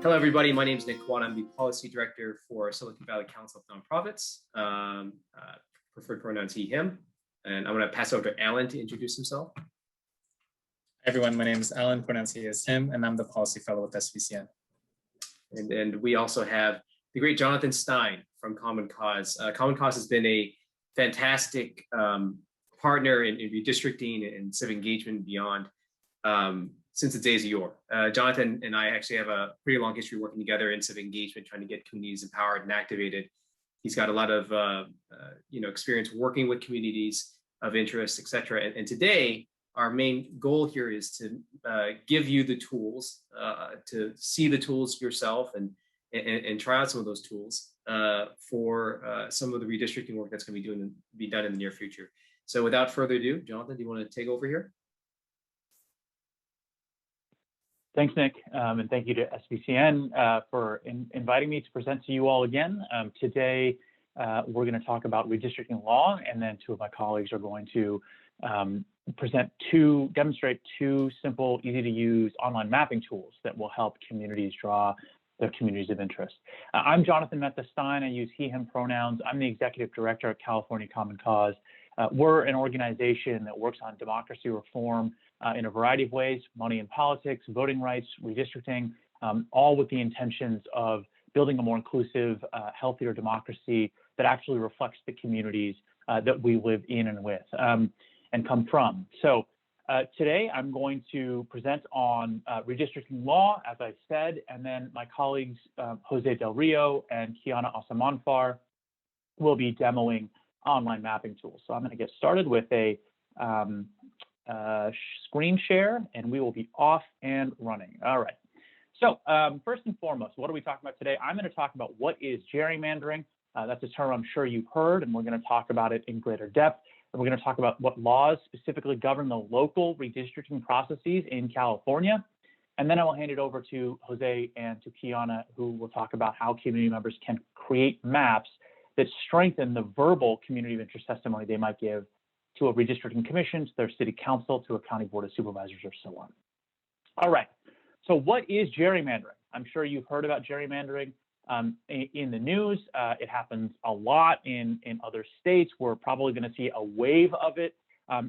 Hello, everybody. My name is Nick Kwan. I'm the Policy Director for Silicon Valley Council of Nonprofits. Preferred pronouns he, him. And I'm going to pass over to Alan to introduce himself. Hi, everyone. My name is Alan, pronouns he is him, and I'm the Policy Fellow with SVCN. And we also have the great Johnathan Stein from Common Cause. Common Cause has been a fantastic partner in redistricting and civic engagement and beyond since the days of yore. Johnathan and I actually have a pretty long history working together in civic engagement, trying to get communities empowered and activated. He's got a lot of experience working with communities of interest, et cetera. And today, our main goal here is to give you the tools, to see the tools yourself and try out some of those tools for some of the redistricting work that's going to be done in the near future. So without further ado, Johnathan, do you want to take over here? Thanks, Nick, and thank you to SVCN for inviting me to present to you all again. Today, we're going to talk about redistricting law, and then two of my colleagues are going to demonstrate two simple, easy-to-use online mapping tools that will help communities draw their communities of interest. I'm Johnathan Mehta Stein. I use he, him pronouns. I'm the Executive Director at California Common Cause. We're an organization that works on democracy reform in a variety of ways: money in politics, voting rights, redistricting, all with the intentions of building a more inclusive, healthier democracy that actually reflects the communities that we live in and with and come from. So today I'm going to present on redistricting law, as I said, and then my colleagues Jose Del Rio and Kiana Asamanfar will be demoing online mapping tools. So I'm going to get started with a screen share, and we will be off and running. All right. So first and foremost, what are we talking about today? I'm going to talk about what is gerrymandering. That's a term I'm sure you've heard, and we're going to talk about it in greater depth. And we're going to talk about what laws specifically govern the local redistricting processes in California. And then I will hand it over to Jose and to Kiana, who will talk about how community members can create maps that strengthen the verbal community of interest testimony they might give to a redistricting commission, to their city council, to a county board of supervisors, or so on. All right, so what is gerrymandering? I'm sure you've heard about gerrymandering in the news. It happens a lot in other states. We're probably going to see a wave of it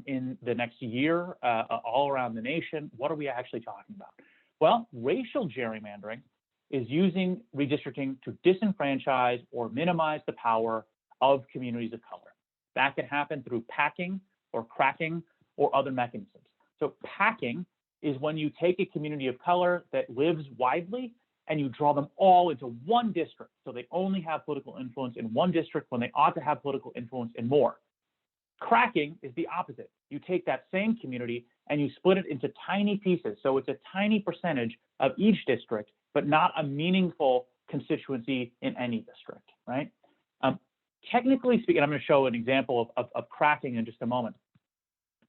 in the next year all around the nation. What are we actually talking about? Well, racial gerrymandering is using redistricting to disenfranchise or minimize the power of communities of color. That can happen through packing or cracking or other mechanisms. So packing is when you take a community of color that lives widely and you draw them all into one district. So they only have political influence in one district when they ought to have political influence in more. Cracking is the opposite. You take that same community and you split it into tiny pieces. So it's a tiny percentage of each district, but not a meaningful constituency in any district, right? Technically speaking, I'm going to show an example of cracking in just a moment.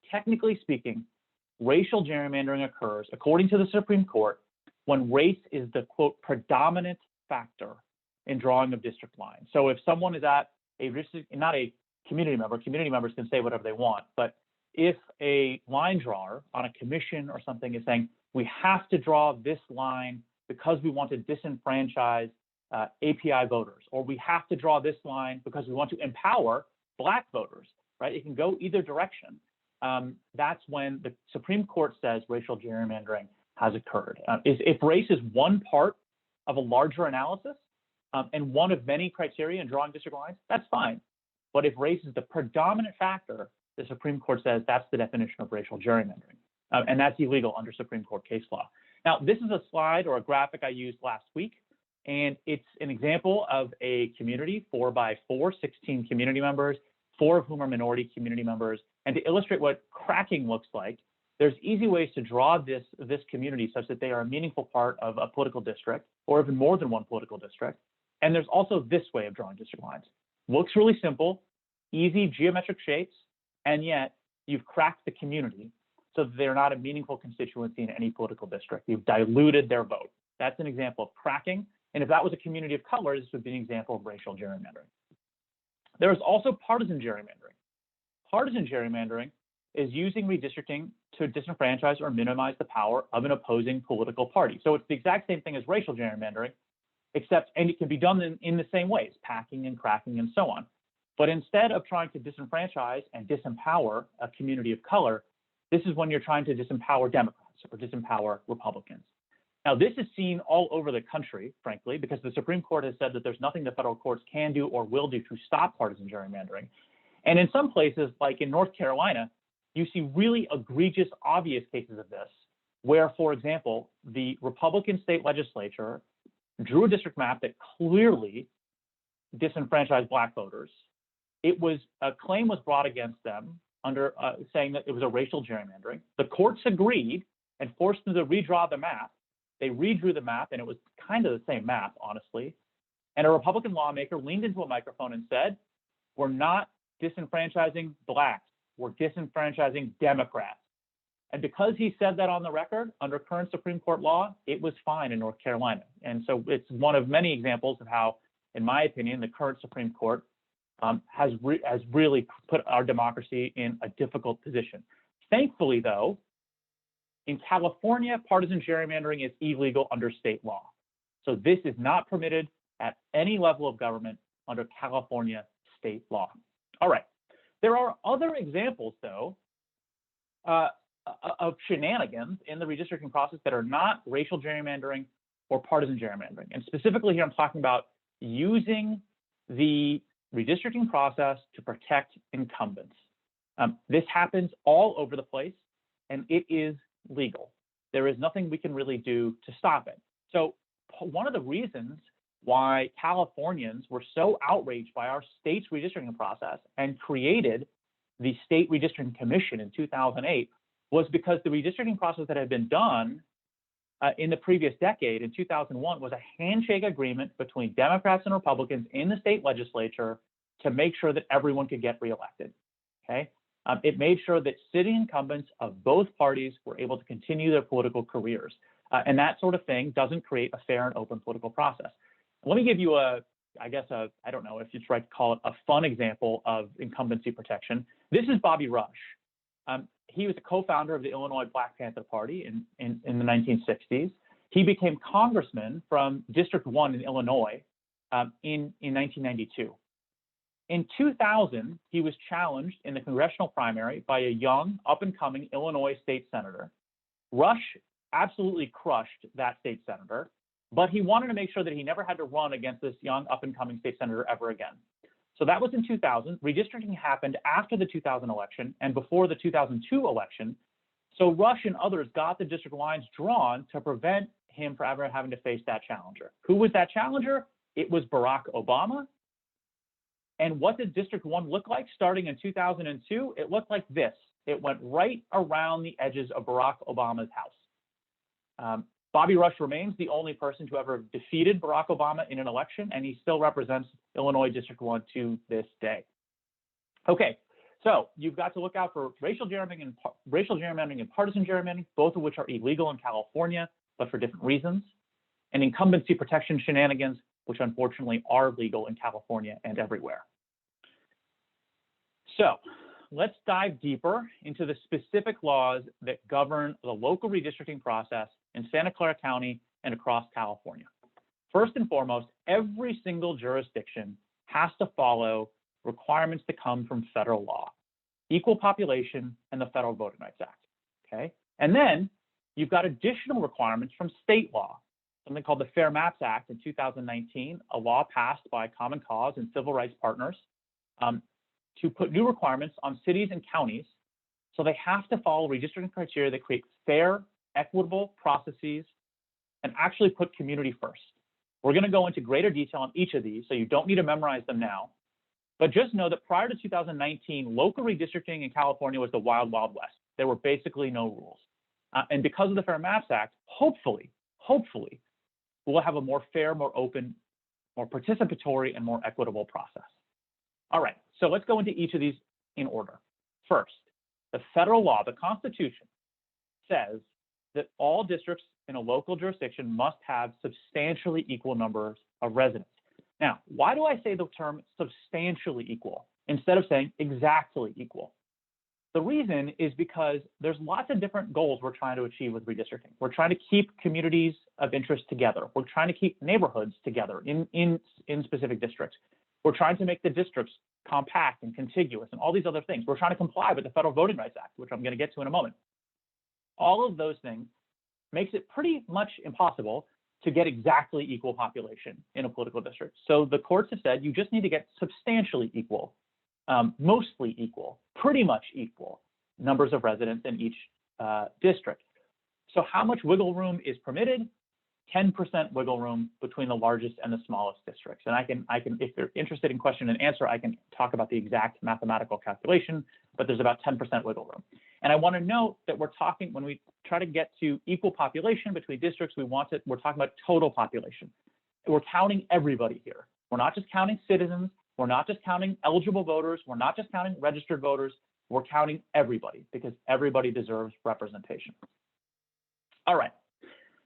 Technically speaking, racial gerrymandering occurs, according to the Supreme Court, when race is the, quote, predominant factor in drawing of district lines. So if someone is at a district, not a community member, community members can say whatever they want, but if a line drawer on a commission or something is saying, we have to draw this line because we want to disenfranchise API voters, or we have to draw this line because we want to empower Black voters, right? It can go either direction. That's when the Supreme Court says racial gerrymandering has occurred. If race is one part of a larger analysis and one of many criteria in drawing district lines, that's fine. But if race is the predominant factor, the Supreme Court says that's the definition of racial gerrymandering. And that's illegal under Supreme Court case law. Now, this is a slide or a graphic I used last week, and it's an example of a community, 4 by 4, 16 community members, 4 of whom are minority community members. And to illustrate what cracking looks like, there's easy ways to draw this community such that they are a meaningful part of a political district, or even more than one political district. And there's also this way of drawing district lines. Looks really simple, easy geometric shapes, and yet you've cracked the community so that they're not a meaningful constituency in any political district. You've diluted their vote. That's an example of cracking. And if that was a community of color, this would be an example of racial gerrymandering. There is also partisan gerrymandering. Partisan gerrymandering is using redistricting to disenfranchise or minimize the power of an opposing political party. So it's the exact same thing as racial gerrymandering, except, and it can be done in the same ways, packing and cracking and so on. But instead of trying to disenfranchise and disempower a community of color, this is when you're trying to disempower Democrats or disempower Republicans. Now, this is seen all over the country, frankly, because the Supreme Court has said that there's nothing the federal courts can do or will do to stop partisan gerrymandering. And in some places, like in North Carolina, you see really egregious, obvious cases of this, where, for example, the Republican state legislature drew a district map that clearly disenfranchised Black voters. A claim was brought against them under saying that it was a racial gerrymandering. The courts agreed and forced them to redraw the map. They redrew the map, and it was kind of the same map, honestly. And a Republican lawmaker leaned into a microphone and said, "We're not disenfranchising Blacks, we're disenfranchising Democrats." And because he said that on the record, under current Supreme Court law, it was fine in North Carolina. And so it's one of many examples of how, in my opinion, the current Supreme Court has really put our democracy in a difficult position. Thankfully, though, in California, partisan gerrymandering is illegal under state law. So this is not permitted at any level of government under California state law. All right. There are other examples, though, of shenanigans in the redistricting process that are not racial gerrymandering or partisan gerrymandering. And specifically here, I'm talking about using the redistricting process to protect incumbents. This happens all over the place, and it is legal. There is nothing we can really do to stop it. So one of the reasons why Californians were so outraged by our state's redistricting process and created the State Redistricting Commission in 2008 was because the redistricting process that had been done in the previous decade, in 2001, was a handshake agreement between Democrats and Republicans in the state legislature to make sure that everyone could get reelected. Okay, it made sure that sitting incumbents of both parties were able to continue their political careers, and that sort of thing doesn't create a fair and open political process. Let me give you I don't know if it's right to call it a fun example of incumbency protection. This is Bobby Rush. He was a co-founder of the Illinois Black Panther Party in the 1960s. He became congressman from District 1 in Illinois in 1992. In 2000, he was challenged in the congressional primary by a young, up-and-coming Illinois state senator. Rush absolutely crushed that state senator, but he wanted to make sure that he never had to run against this young, up-and-coming state senator ever again. So that was in 2000. Redistricting happened after the 2000 election and before the 2002 election. So Rush and others got the district lines drawn to prevent him from ever having to face that challenger. Who was that challenger? It was Barack Obama. And what did District 1 look like starting in 2002? It looked like this. It went right around the edges of Barack Obama's house. Bobby Rush remains the only person to ever defeated Barack Obama in an election, and he still represents Illinois District 1 to this day. Okay, so you've got to look out for racial gerrymandering and partisan gerrymandering, both of which are illegal in California, but for different reasons, and incumbency protection shenanigans, which unfortunately are legal in California and everywhere. So let's dive deeper into the specific laws that govern the local redistricting process in Santa Clara County and across California. First and foremost, every single jurisdiction has to follow requirements that come from federal law, equal population and the Federal Voting Rights Act, okay? And then you've got additional requirements from state law, something called the Fair Maps Act in 2019, a law passed by Common Cause and civil rights partners to put new requirements on cities and counties. So they have to follow redistricting criteria that create fair, equitable processes and actually put community first. We're going to go into greater detail on each of these, so you don't need to memorize them now. But just know that prior to 2019, local redistricting in California was the wild, wild west. There were basically no rules. And because of the Fair Maps Act, hopefully, we'll have a more fair, more open, more participatory, and more equitable process. All right, so let's go into each of these in order. First, the federal law, the Constitution, says that all districts in a local jurisdiction must have substantially equal numbers of residents. Now, why do I say the term substantially equal instead of saying exactly equal? The reason is because there's lots of different goals we're trying to achieve with redistricting. We're trying to keep communities of interest together. We're trying to keep neighborhoods together in specific districts. We're trying to make the districts compact and contiguous and all these other things. We're trying to comply with the Federal Voting Rights Act, which I'm going to get to in a moment. All of those things makes it pretty much impossible to get exactly equal population in a political district. So the courts have said you just need to get substantially equal, mostly equal, pretty much equal numbers of residents in each district. So how much wiggle room is permitted? 10% wiggle room between the largest and the smallest districts. And I can, if you're interested in question and answer, I can talk about the exact mathematical calculation, but there's about 10% wiggle room. And I want to note that we're talking, when we try to get to equal population between districts, we're talking about total population. We're counting everybody here. We're not just counting citizens. We're not just counting eligible voters. We're not just counting registered voters. We're counting everybody because everybody deserves representation. All right.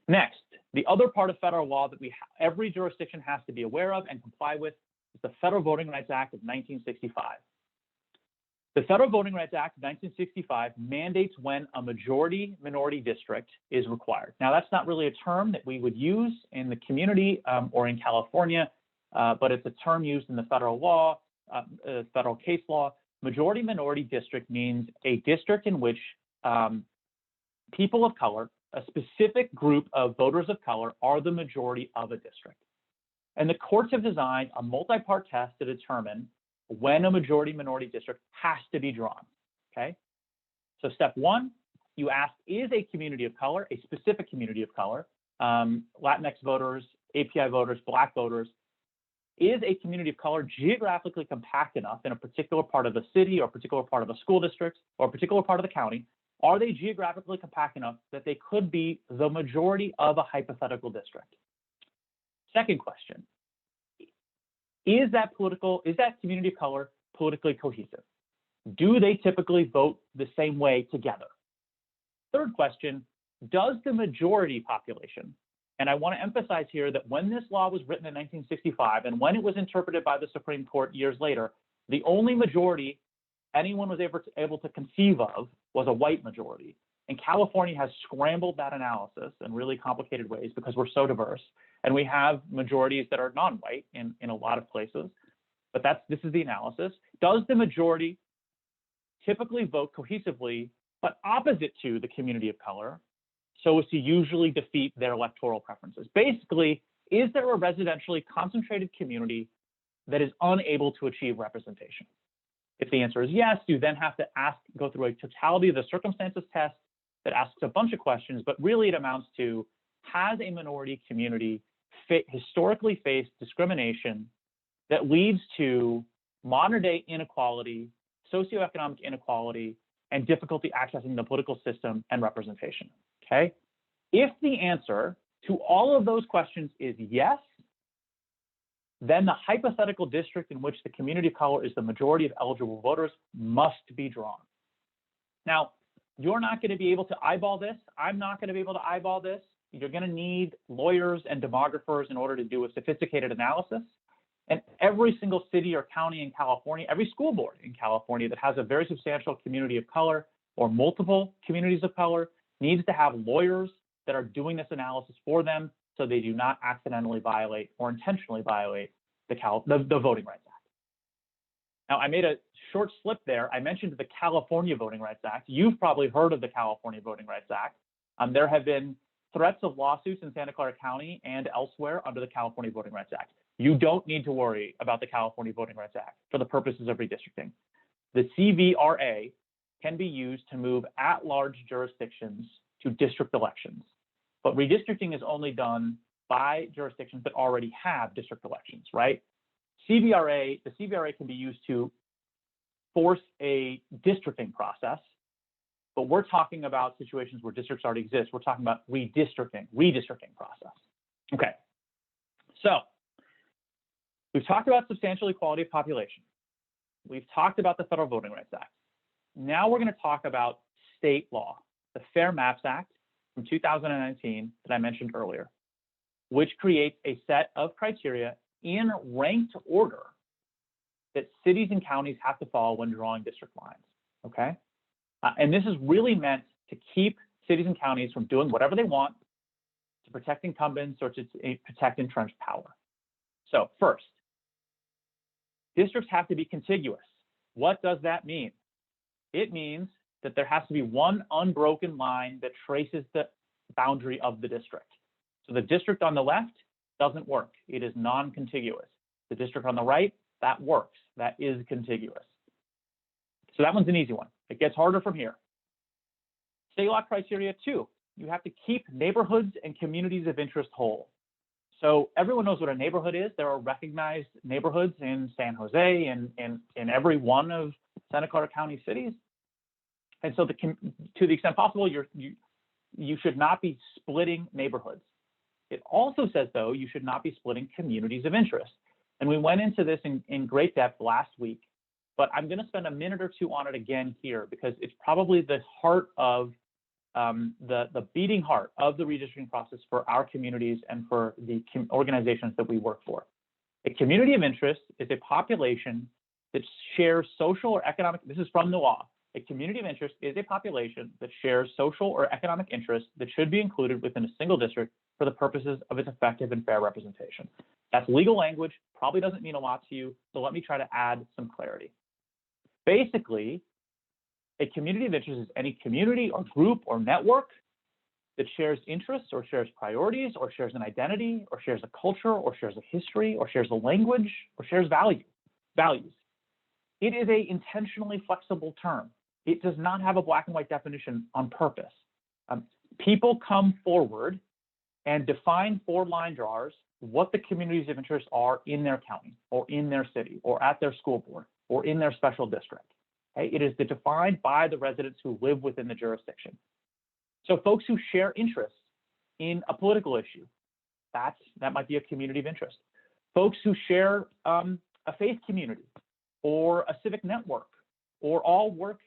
Next, the other part of federal law that every jurisdiction has to be aware of and comply with is the Federal Voting Rights Act of 1965. The Federal Voting Rights Act of 1965 mandates when a majority minority district is required. Now, that's not really a term that we would use in the community or in California, but it's a term used in the federal law, federal case law. Majority minority district means a district in which people of color, a specific group of voters of color, are the majority of a district. And the courts have designed a multi-part test to determine when a majority minority district has to be drawn, okay? So step one, you ask, is a community of color, a specific community of color, Latinx voters, API voters, Black voters, is a community of color geographically compact enough in a particular part of the city or a particular part of a school district or a particular part of the county? Are they geographically compact enough that they could be the majority of a hypothetical district? Second question, is that community of color politically cohesive? Do they typically vote the same way together? Third question, does the majority population, and I want to emphasize here that when this law was written in 1965 and when it was interpreted by the Supreme Court years later, the only majority anyone was able to conceive of was a white majority. And California has scrambled that analysis in really complicated ways because we're so diverse. And we have majorities that are non-white in a lot of places. But this is the analysis. Does the majority typically vote cohesively, but opposite to the community of color, so as to usually defeat their electoral preferences? Basically, is there a residentially concentrated community that is unable to achieve representation? If the answer is yes, you then have to go through a totality of the circumstances test that asks a bunch of questions, but really it amounts to, has a minority community historically faced discrimination that leads to modern day inequality, socioeconomic inequality, and difficulty accessing the political system and representation, okay? If the answer to all of those questions is yes, then the hypothetical district in which the community of color is the majority of eligible voters must be drawn. Now, you're not going to be able to eyeball this. I'm not going to be able to eyeball this. You're going to need lawyers and demographers in order to do a sophisticated analysis. And every single city or county in California, every school board in California that has a very substantial community of color or multiple communities of color needs to have lawyers that are doing this analysis for them so they do not accidentally violate or intentionally violate the Voting Rights Act. Now, I made a short slip there. I mentioned the California Voting Rights Act. You've probably heard of the California Voting Rights Act. There have been threats of lawsuits in Santa Clara County and elsewhere under the California Voting Rights Act. You don't need to worry about the California Voting Rights Act for the purposes of redistricting. The CVRA can be used to move at-large jurisdictions to district elections. But redistricting is only done by jurisdictions that already have district elections, right? The CVRA can be used to force a districting process, but we're talking about situations where districts already exist. We're talking about redistricting process. Okay, so we've talked about substantial equality of population. We've talked about the Federal Voting Rights Act. Now we're going to talk about state law, the Fair Maps Act from 2019 that I mentioned earlier, which creates a set of criteria in ranked order that cities and counties have to follow when drawing district lines, okay? And this is really meant to keep cities and counties from doing whatever they want to protect incumbents or to protect entrenched power. So first, districts have to be contiguous. What does that mean? It means that there has to be one unbroken line that traces the boundary of the district. So the district on the left doesn't work. It is non-contiguous. The district on the right, that works. That is contiguous. So that one's an easy one. It gets harder from here. State law criteria 2, you have to keep neighborhoods and communities of interest whole. So everyone knows what a neighborhood is. There are recognized neighborhoods in San Jose and in every one of Santa Clara County cities. And so to the extent possible, you should not be splitting neighborhoods. It also says, though, you should not be splitting communities of interest. And we went into this in great depth last week, but I'm going to spend a minute or two on it again here because it's probably the heart of the beating heart of the redistricting process for our communities and for the organizations that we work for. A community of interest is a population that shares social or economic, this is from the law. A community of interest is a population that shares social or economic interests that should be included within a single district for the purposes of its effective and fair representation. That's legal language, probably doesn't mean a lot to you, so let me try to add some clarity. Basically, a community of interest is any community or group or network that shares interests or shares priorities or shares an identity or shares a culture or shares a history or shares a language or shares values. It is an intentionally flexible term. It does not have a black and white definition on purpose. People come forward and define for line drawers what the communities of interest are in their county or in their city or at their school board or in their special district. Okay? It is defined by the residents who live within the jurisdiction. So folks who share interests in a political issue, that might be a community of interest. Folks who share a faith community or a civic network or all work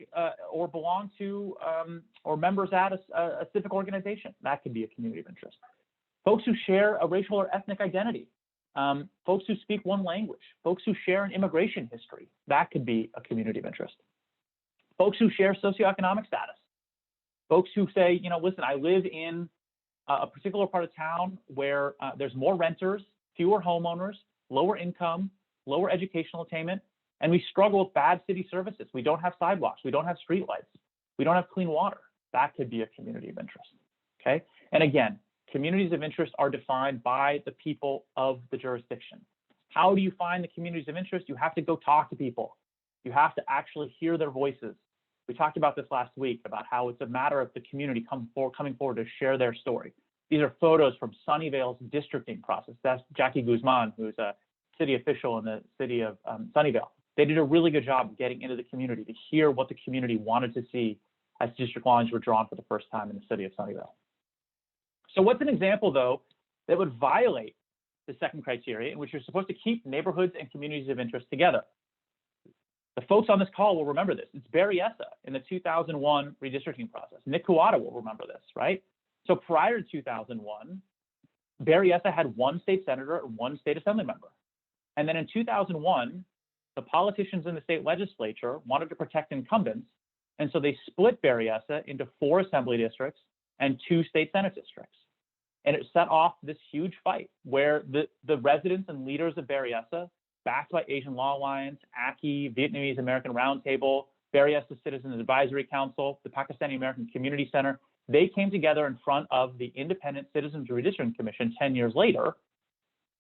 or belong to or members at a civic organization, that could be a community of interest. Folks who share a racial or ethnic identity, folks who speak one language, folks who share an immigration history, that could be a community of interest. Folks who share socioeconomic status, folks who say, you know, listen, I live in a particular part of town where there's more renters, fewer homeowners, lower income, lower educational attainment, and we struggle with bad city services. We don't have sidewalks, we don't have streetlights, we don't have clean water. That could be a community of interest, okay? And again, communities of interest are defined by the people of the jurisdiction. How do you find the communities of interest? You have to go talk to people. You have to actually hear their voices. We talked about this last week, about how it's a matter of the community coming forward to share their story. These are photos from Sunnyvale's districting process. That's Jackie Guzman, who's a city official in the city of Sunnyvale. They did a really good job of getting into the community to hear what the community wanted to see as district lines were drawn for the first time in the city of Sunnyvale. So what's an example, though, that would violate the second criteria, in which you're supposed to keep neighborhoods and communities of interest together? The folks on this call will remember this. It's Berryessa in the 2001 redistricting process. Nick Kuwata will remember this, right? So prior to 2001, Berryessa had one state senator and one state assembly member. And then in 2001, the politicians in the state legislature wanted to protect incumbents, and so they split Berryessa into 4 assembly districts and 2 state senate districts. And it set off this huge fight where the residents and leaders of Berryessa, backed by Asian Law Alliance, ACI, Vietnamese American Roundtable, Berryessa Citizens Advisory Council, the Pakistani American Community Center, they came together in front of the Independent Citizens Redistricting Commission 10 years later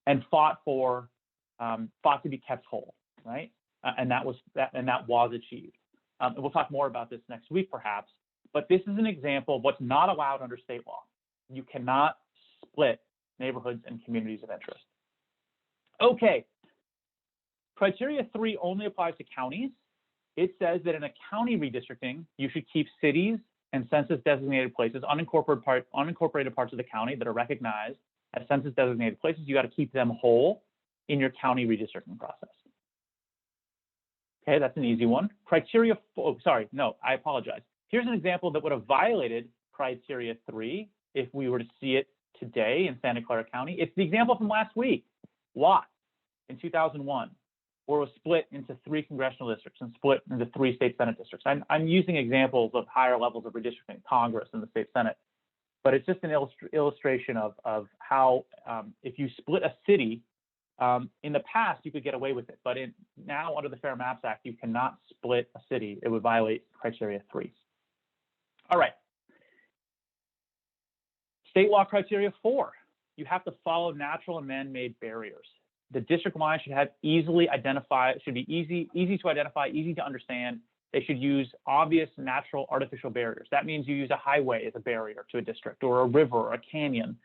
and fought to be kept whole, right? And that was achieved. And we'll talk more about this next week, perhaps. But this is an example of what's not allowed under state law. You cannot split neighborhoods and communities of interest. Okay. Criteria 3 only applies to counties. It says that in a county redistricting, you should keep cities and census designated places, unincorporated parts of the county that are recognized as census designated places. You got to keep them whole in your county redistricting process. Okay, that's an easy one. Criteria 4, sorry, no, I apologize. Here's an example that would have violated criteria 3 if we were to see it today in Santa Clara County. It's the example from last week. Watts in 2001. or was split into 3 congressional districts and split into 3 state Senate districts. I'm using examples of higher levels of redistricting, Congress and the state Senate, but it's just an illustration of how if you split a city, in the past you could get away with it, but now under the Fair Maps Act, you cannot split a city. It would violate criteria 3. All right. State law criteria 4, you have to follow natural and man-made barriers. The district line should be easy to identify, easy to understand. They should use obvious natural artificial barriers. That means you use a highway as a barrier to a district, or a river, or a canyon.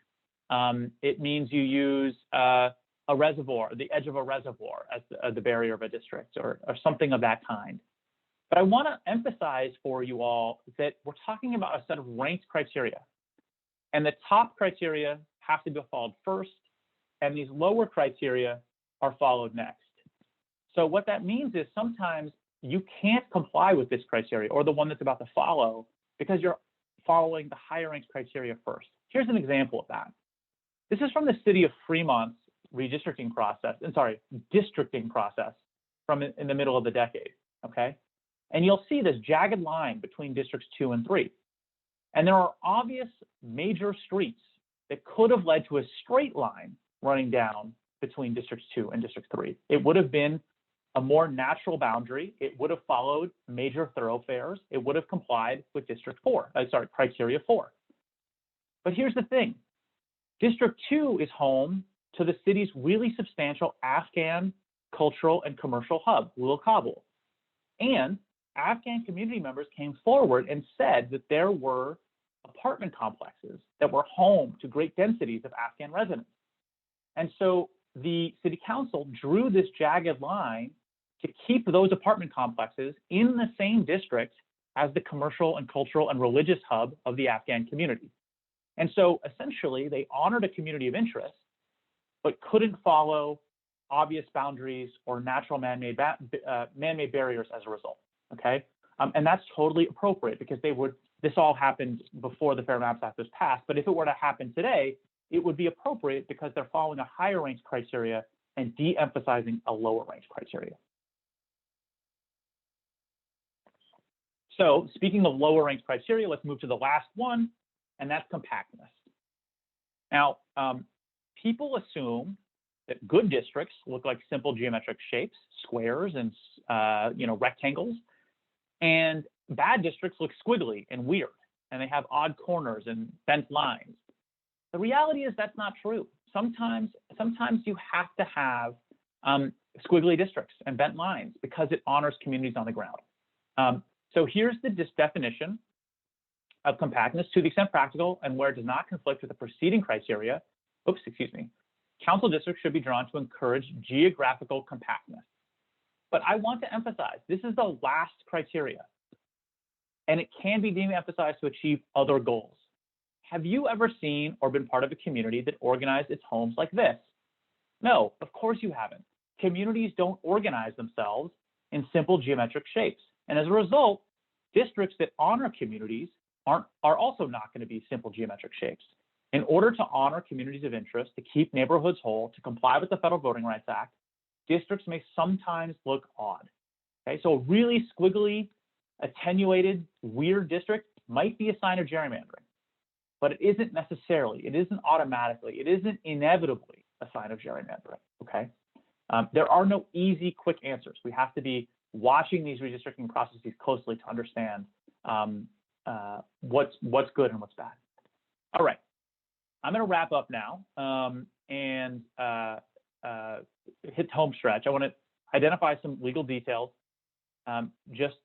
It means you use a reservoir, the edge of a reservoir as the barrier of a district, or something of that kind. But I want to emphasize for you all that we're talking about a set of ranked criteria. And the top criteria have to be followed first, and these lower criteria are followed next. So what that means is sometimes you can't comply with this criteria or the one that's about to follow because you're following the higher ranked criteria first. Here's an example of that. This is from the city of Fremont's districting process from in the middle of the decade, okay? And you'll see this jagged line between districts 2 and 3. And there are obvious major streets that could have led to a straight line running down between districts 2 and district 3. It would have been a more natural boundary. It would have followed major thoroughfares. It would have complied with criteria 4. But here's the thing. District 2 is home to the city's really substantial Afghan cultural and commercial hub, Lul Kabul. And Afghan community members came forward and said that there were apartment complexes that were home to great densities of Afghan residents. And so the city council drew this jagged line to keep those apartment complexes in the same district as the commercial and cultural and religious hub of the Afghan community. And so essentially they honored a community of interest, but couldn't follow obvious boundaries or natural man-made barriers as a result. Okay, and that's totally appropriate because this all happened before the Fair Maps Act was passed, but if it were to happen today, it would be appropriate because they're following a higher ranked criteria and de-emphasizing a lower ranked criteria. So speaking of lower ranked criteria, let's move to the last one, and that's compactness. Now, people assume that good districts look like simple geometric shapes, squares and rectangles, and bad districts look squiggly and weird, and they have odd corners and bent lines. The reality is that's not true. Sometimes you have to have squiggly districts and bent lines because it honors communities on the ground. So here's the definition of compactness: to the extent practical and where it does not conflict with the preceding criteria. Council districts should be drawn to encourage geographical compactness. But I want to emphasize, this is the last criteria, and it can be de-emphasized to achieve other goals. Have you ever seen or been part of a community that organized its homes like this? No, of course you haven't. Communities don't organize themselves in simple geometric shapes. And as a result, districts that honor communities are also not going to be simple geometric shapes. In order to honor communities of interest, to keep neighborhoods whole, to comply with the Federal Voting Rights Act, districts may sometimes look odd. Okay, so a really squiggly, attenuated, weird district might be a sign of gerrymandering, but it isn't necessarily, it isn't automatically, it isn't inevitably a sign of gerrymandering, okay? There are no easy, quick answers. We have to be watching these redistricting processes closely to understand what's good and what's bad. All right, I'm gonna wrap up now and hit home stretch. I wanna identify some legal details just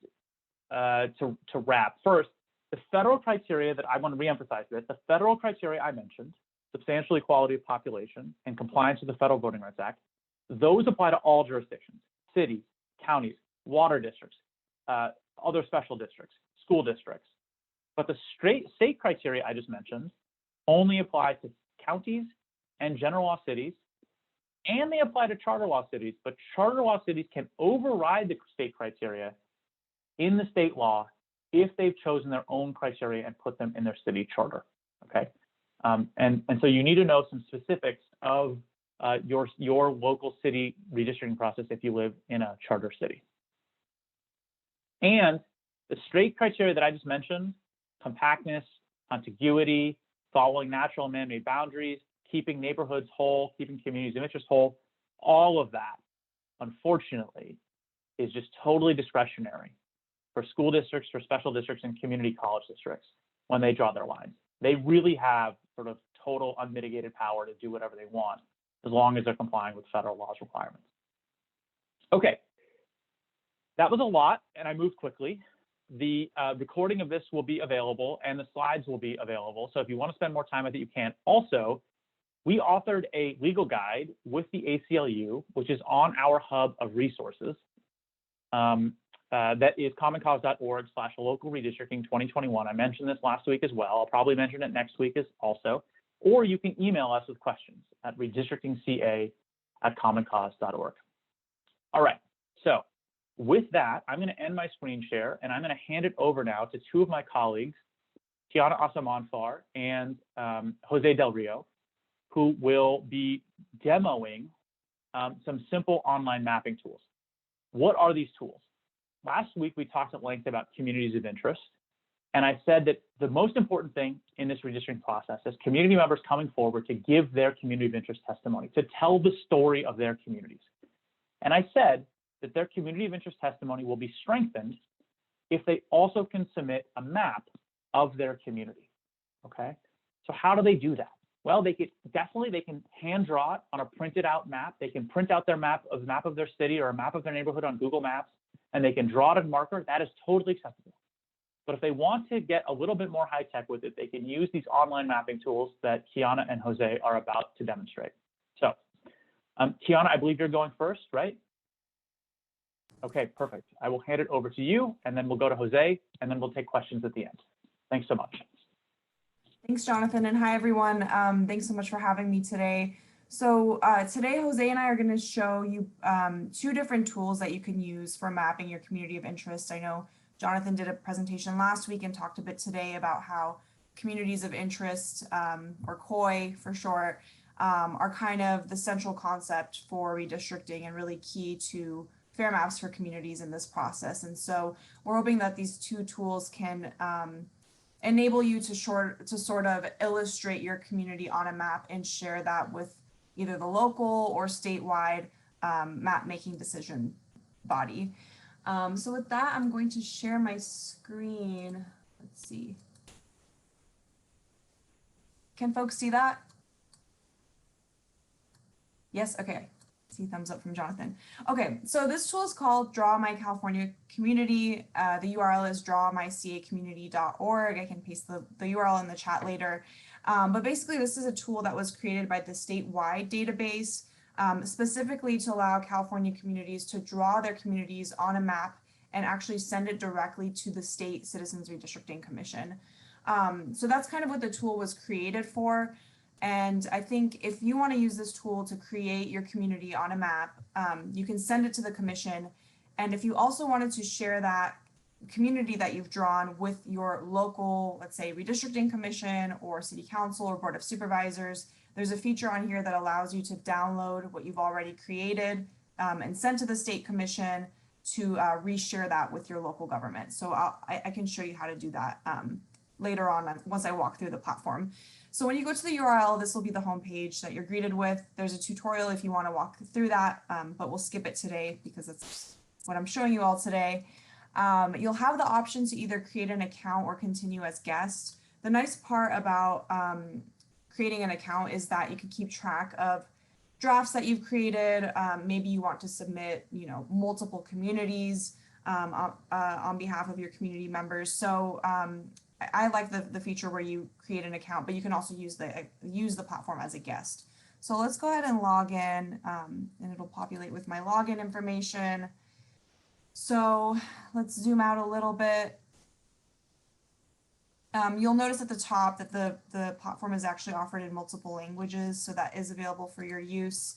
to wrap. First, the federal criteria that I want to reemphasize this, the federal criteria I mentioned, substantial equality of population and compliance with the Federal Voting Rights Act, those apply to all jurisdictions: cities, counties, water districts, other special districts, school districts. But the state criteria I just mentioned only apply to counties and general law cities, and they apply to charter law cities, but charter law cities can override the state criteria in the state law if they've chosen their own criteria and put them in their city charter, okay? And so you need to know some specifics of your local city redistricting process if you live in a charter city. And the straight criteria that I just mentioned, compactness, contiguity, following natural and man-made boundaries, keeping neighborhoods whole, keeping communities of interest whole, all of that, unfortunately, is just totally discretionary for school districts, for special districts, and community college districts when they draw their lines. They really have sort of total unmitigated power to do whatever they want as long as they're complying with federal law's requirements. Okay, that was a lot, and I moved quickly. The recording of this will be available, and the slides will be available. So if you want to spend more time with it, you can. Also, we authored a legal guide with the ACLU, which is on our hub of resources. That is commoncause.org/local redistricting 2021. I mentioned this last week as well. I'll probably mention it next week as also. Or you can email us with questions at redistrictingca@commoncause.org. All right, so with that, I'm going to end my screen share, and I'm going to hand it over now to two of my colleagues, Tiana Asamanfar and Jose Del Rio, who will be demoing some simple online mapping tools. What are these tools? Last week, we talked at length about communities of interest, and I said that the most important thing in this redistricting process is community members coming forward to give their community of interest testimony, to tell the story of their communities. And I said that their community of interest testimony will be strengthened if they also can submit a map of their community, okay? So how do they do that? Well, they can hand draw it on a printed out map. They can print out their map of their city or a map of their neighborhood on Google Maps, and they can draw it in marker. That is totally acceptable. But if they want to get a little bit more high tech with it, they can use these online mapping tools that Tiana and Jose are about to demonstrate. So Tiana, I believe you're going first, right? Okay, perfect. I will hand it over to you, and then we'll go to Jose, and then we'll take questions at the end. Thanks so much. Thanks, Jonathan, and hi, everyone. Thanks so much for having me today. So today, Jose and I are going to show you two different tools that you can use for mapping your community of interest. I know Jonathan did a presentation last week and talked a bit today about how communities of interest, or COI for short, are kind of the central concept for redistricting and really key to fair maps for communities in this process. And so we're hoping that these two tools can enable you to sort of illustrate your community on a map and share that with either the local or statewide map making decision body. So with that, I'm going to share my screen. Let's see. Can folks see that? Yes, okay. See thumbs up from Jonathan. Okay, so this tool is called Draw My California Community. The URL is drawmycacommunity.org. I can paste the URL in the chat later. But basically, this is a tool that was created by the statewide database, specifically to allow California communities to draw their communities on a map and actually send it directly to the State Citizens Redistricting Commission. So that's kind of what the tool was created for. And I think if you want to use this tool to create your community on a map, you can send it to the commission. And if you also wanted to share that community that you've drawn with your local, let's say, redistricting commission or city council or board of supervisors, there's a feature on here that allows you to download what you've already created and send to the state commission to reshare that with your local government. So I can show you how to do that later on once I walk through the platform. So when you go to the URL, this will be the homepage that you're greeted with. There's a tutorial if you want to walk through that, but we'll skip it today because that's what I'm showing you all today. You'll have the option to either create an account or continue as guest. The nice part about creating an account is that you can keep track of drafts that you've created. Maybe you want to submit, multiple communities on behalf of your community members. So I like the feature where you create an account, but you can also use the platform as a guest. So let's go ahead and log in, and it'll populate with my login information. So let's zoom out a little bit. You'll notice at the top that the platform is actually offered in multiple languages, so that is available for your use.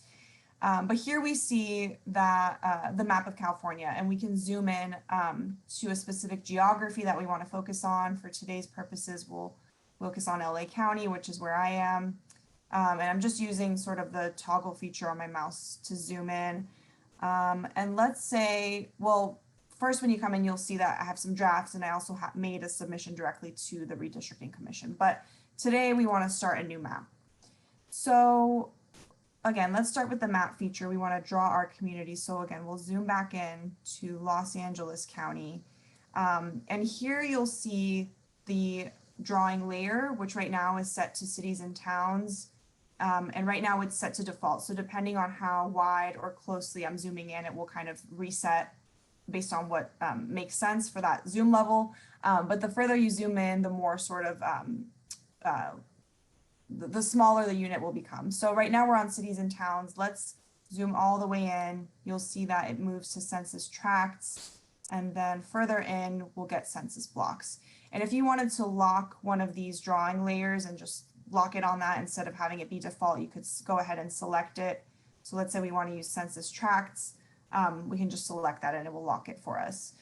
But here we see that the map of California, and we can zoom in to a specific geography that we want to focus on. For today's purposes, we'll focus on LA County, which is where I am. And I'm just using sort of the toggle feature on my mouse to zoom in. And let's say, well, first when you come in, you'll see that I have some drafts and I also made a submission directly to the Redistricting Commission. But today we want to start a new map. So again, let's start with the map feature. We want to draw our community. So again, we'll zoom back in to Los Angeles County. And here you'll see the drawing layer, which right now is set to cities and towns. And right now it's set to default. So depending on how wide or closely I'm zooming in, it will kind of reset based on what makes sense for that zoom level. But the further you zoom in, the more sort of the smaller the unit will become. So right now we're on cities and towns. Let's zoom all the way in. You'll see that it moves to census tracts, and then further in we'll get census blocks. And if you wanted to lock one of these drawing layers and just lock it on that instead of having it be default, you could go ahead and select it. So let's say we want to use census tracts. We can just select that and it will lock it for us.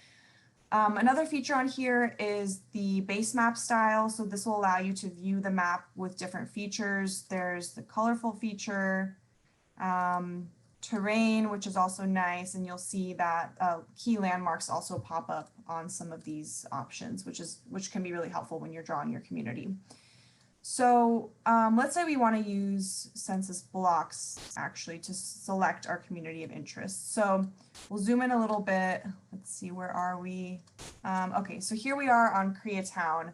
Another feature on here is the base map style. So this will allow you to view the map with different features. There's the colorful feature, terrain, which is also nice. And you'll see that key landmarks also pop up on some of these options, which can be really helpful when you're drawing your community. So let's say we want to use census blocks actually to select our community of interest. So we'll zoom in a little bit. Let's see, where are we? Okay, so here we are on Koreatown.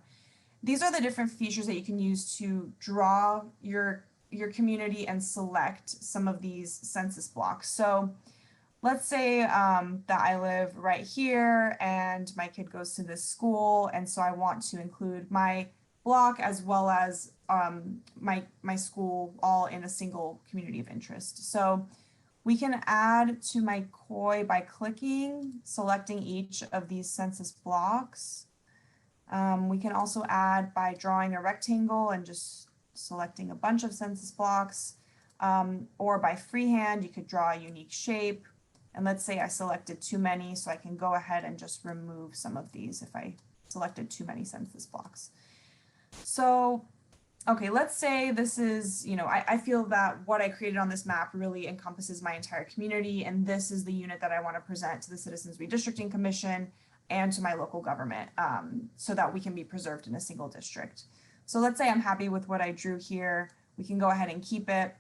These are the different features that you can use to draw your community and select some of these census blocks. So let's say that I live right here and my kid goes to this school, and so I want to include my block as well as my school all in a single community of interest. So we can add to my COI by selecting each of these census blocks. We can also add by drawing a rectangle and just selecting a bunch of census blocks, or by freehand, you could draw a unique shape. And let's say I selected too many, so I can go ahead and just remove some of these if I selected too many census blocks. So, okay, let's say this is, I feel that what I created on this map really encompasses my entire community, and this is the unit that I want to present to the Citizens Redistricting Commission and to my local government, so that we can be preserved in a single district. So let's say I'm happy with what I drew here. We can go ahead and keep it.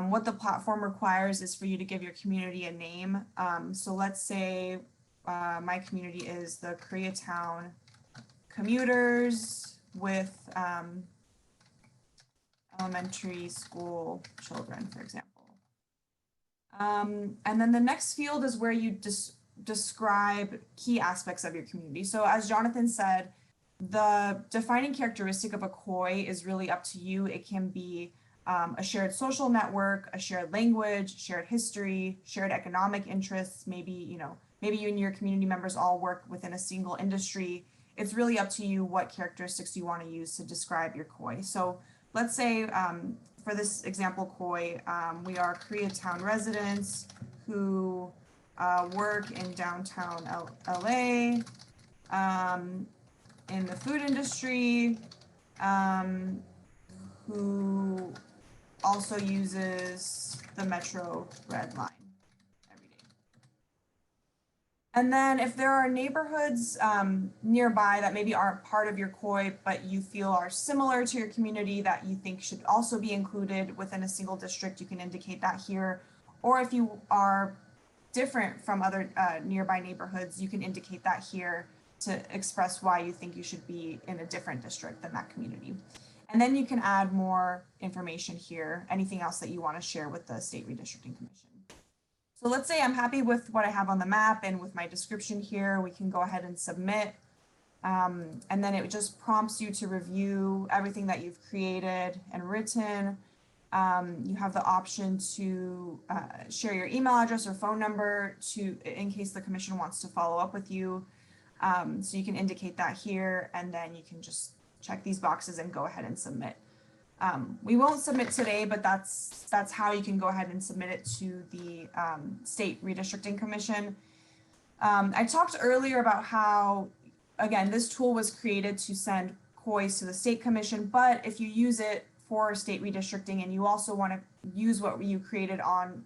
What the platform requires is for you to give your community a name. So let's say my community is the Koreatown commuters with elementary school children, for example. And then the next field is where you describe key aspects of your community. So as Johnathan said, the defining characteristic of a COI is really up to you. It can be a shared social network, a shared language, shared history, shared economic interests. Maybe you and your community members all work within a single industry. It's really up to you what characteristics you want to use to describe your COI. So let's say for this example COI, we are Koreatown residents who work in downtown LA, in the food industry, who also uses the Metro Red Line every day. And then if there are neighborhoods nearby that maybe aren't part of your COI, but you feel are similar to your community that you think should also be included within a single district, you can indicate that here. Or if you are different from other nearby neighborhoods, you can indicate that here to express why you think you should be in a different district than that community. And then you can add more information here, anything else that you want to share with the State Redistricting Commission. So let's say I'm happy with what I have on the map and with my description here, we can go ahead and submit. And then it just prompts you to review everything that you've created and written. You have the option to share your email address or phone number in case the commission wants to follow up with you. So you can indicate that here, and then you can just check these boxes and go ahead and submit. We won't submit today, but that's how you can go ahead and submit it to the State Redistricting Commission. I talked earlier about how, again, this tool was created to send COIs to the State Commission, but if you use it for state redistricting, and you also want to use what you created on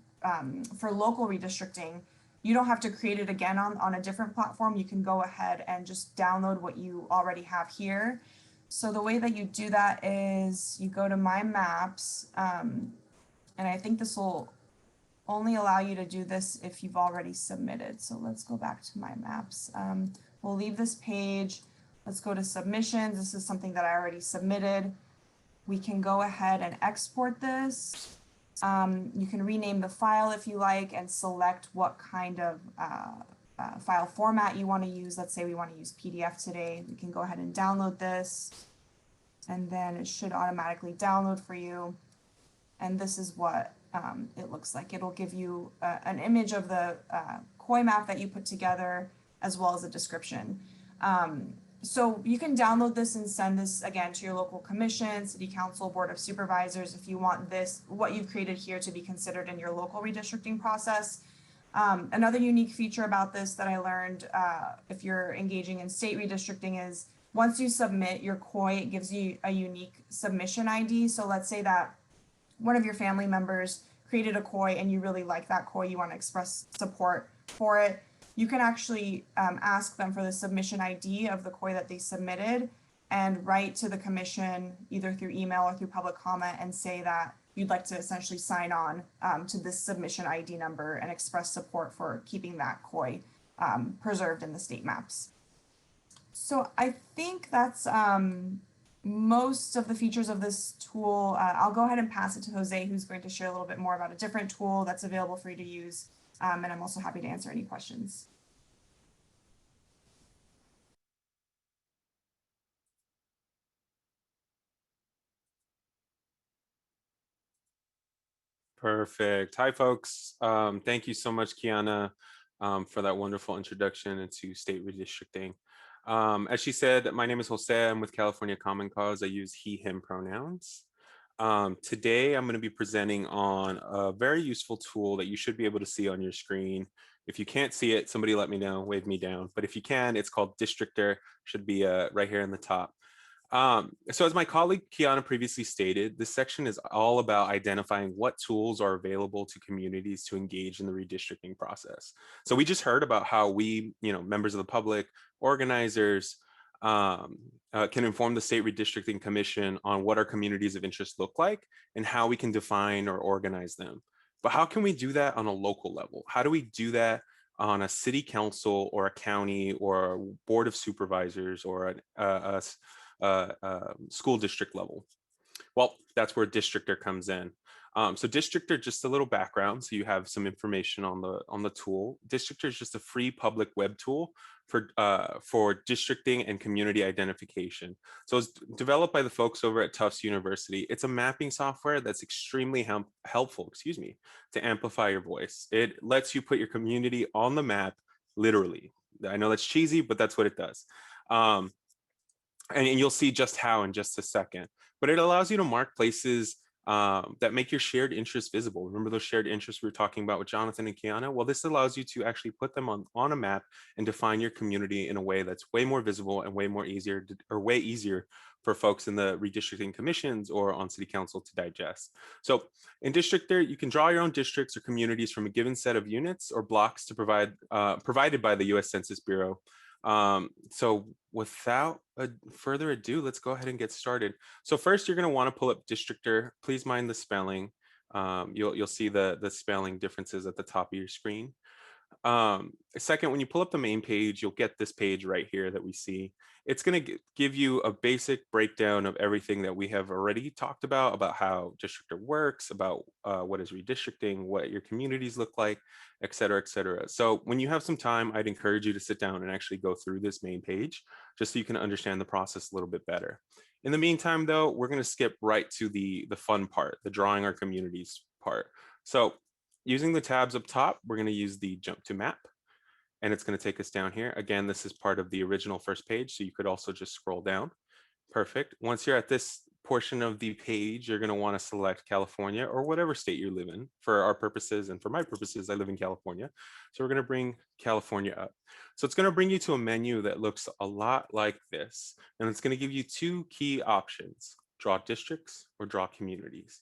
for local redistricting, you don't have to create it again on a different platform. You can go ahead and just download what you already have here. So the way that you do that is you go to My Maps, and I think this will only allow you to do this if you've already submitted. So let's go back to My Maps. We'll leave this page. Let's go to submissions. This is something that I already submitted. We can go ahead and export this. You can rename the file if you like and select what kind of file format you want to use. Let's say we want to use PDF today. You can go ahead and download this, and then it should automatically download for you. And this is what it looks like. It'll give you an image of the COI map that you put together, as well as a description. So you can download this and send this again to your local commission, city council, board of supervisors if you want this, what you've created here, to be considered in your local redistricting process. Another unique feature about this that I learned if you're engaging in state redistricting is once you submit your COI, it gives you a unique submission ID. So let's say that one of your family members created a COI and you really like that COI, you want to express support for it. You can actually ask them for the submission ID of the COI that they submitted and write to the commission either through email or through public comment and say that you'd like to essentially sign on to this submission ID number and express support for keeping that COI preserved in the state maps. So I think that's most of the features of this tool. I'll go ahead and pass it to Jose, who's going to share a little bit more about a different tool that's available for you to use. And I'm also happy to answer any questions. Perfect. Hi, folks. Thank you so much, Kiana, for that wonderful introduction into state redistricting. As she said, my name is Jose. I'm with California Common Cause. I use he, him pronouns. Today, I'm going to be presenting on a very useful tool that you should be able to see on your screen. If you can't see it, somebody let me know, wave me down. But if you can, it's called Districtor, should be right here in the top. So as my colleague Kiana previously stated, this section is all about identifying what tools are available to communities to engage in the redistricting process. So we just heard about how we, members of the public, organizers, can inform the State Redistricting Commission on what our communities of interest look like and how we can define or organize them. But how can we do that on a local level? How do we do that on a city council or a county or a board of supervisors or a school district level? Well, that's where Districtor comes in. So Districtor, just a little background, so you have some information on the tool. Districtor is just a free public web tool for districting and community identification. So it's developed by the folks over at Tufts University. It's a mapping software that's extremely helpful, to amplify your voice. It lets you put your community on the map, literally. I know that's cheesy, but that's what it does. And you'll see just how in just a second. But it allows you to mark places that make your shared interests visible. Remember those shared interests we were talking about with Johnathan and Kiana? Well, this allows you to actually put them on a map and define your community in a way that's way more visible and way easier for folks in the redistricting commissions or on city council to digest. So in Districtor, you can draw your own districts or communities from a given set of units or blocks to provided by the U.S. Census Bureau. So without further ado, let's go ahead and get started. So first, you're going to want to pull up Districtor. Please mind the spelling. You'll see the spelling differences at the top of your screen. Second, when you pull up the main page, you'll get this page right here that we see. It's going to give you a basic breakdown of everything that we have already talked about how Districtor works, about what is redistricting, what your communities look like, et cetera, et cetera. So when you have some time, I'd encourage you to sit down and actually go through this main page just so you can understand the process a little bit better. In the meantime, though, we're going to skip right to the fun part, the drawing our communities part. So using the tabs up top, we're going to use the jump to map, and it's going to take us down here. Again, this is part of the original first page, so you could also just scroll down. Perfect. Once you're at this portion of the page, you're going to want to select California or whatever state you live in. For our purposes and for my purposes, I live in California. So we're going to bring California up. So it's going to bring you to a menu that looks a lot like this, and it's going to give you two key options: draw districts, or draw communities.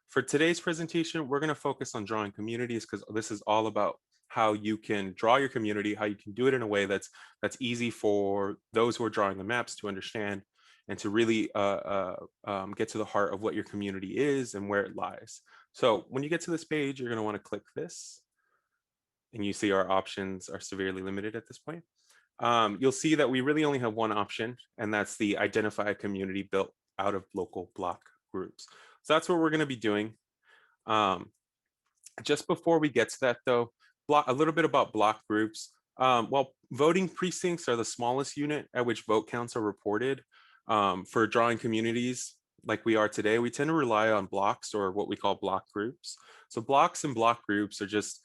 For today's presentation, we're going to focus on drawing communities because this is all about how you can draw your community, how you can do it in a way that's easy for those who are drawing the maps to understand and to really get to the heart of what your community is and where it lies. So when you get to this page, you're going to want to click this. And you see our options are severely limited at this point. You'll see that we really only have one option, and that's the identify a community built out of local block groups. So that's what we're going to be doing. Just before we get to that though, a little bit about block groups. While voting precincts are the smallest unit at which vote counts are reported, for drawing communities like we are today, we tend to rely on blocks, or what we call block groups. So blocks and block groups are just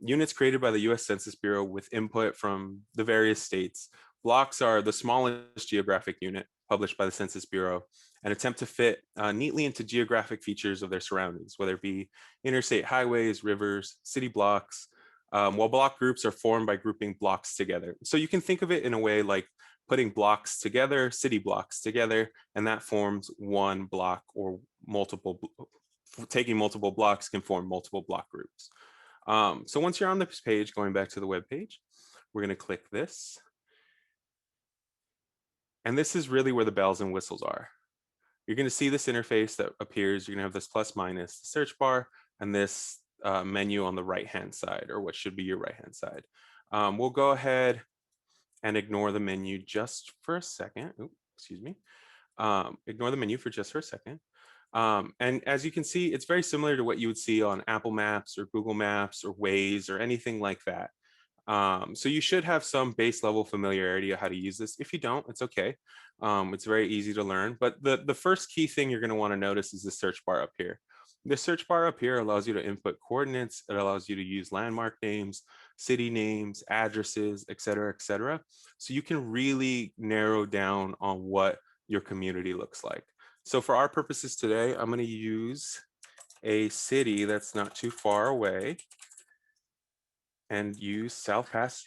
units created by the US Census Bureau with input from the various states. Blocks are the smallest geographic unit published by the Census Bureau and attempt to fit neatly into geographic features of their surroundings, whether it be interstate highways, rivers, city blocks, while block groups are formed by grouping blocks together. So you can think of it in a way like putting blocks together, city blocks together, and that forms one block, or taking multiple blocks can form multiple block groups. So once you're on this page, going back to the web page, we're going to click this. And this is really where the bells and whistles are. You're going to see this interface that appears. You're going to have this plus minus, the search bar, and this menu on the right-hand side, or what should be your right-hand side. We'll go ahead and ignore the menu just for a second. Oops, excuse me. Ignore the menu for just for a second. And as you can see, it's very similar to what you would see on Apple Maps or Google Maps or Waze or anything like that. So you should have some base level familiarity of how to use this. If you don't, it's okay. It's very easy to learn. But the first key thing you're going to want to notice is the search bar up here. The search bar up here allows you to input coordinates. It allows you to use landmark names, city names, addresses, et cetera, et cetera. So you can really narrow down on what your community looks like. So for our purposes today, I'm going to use a city that's not too far away and use South Pass.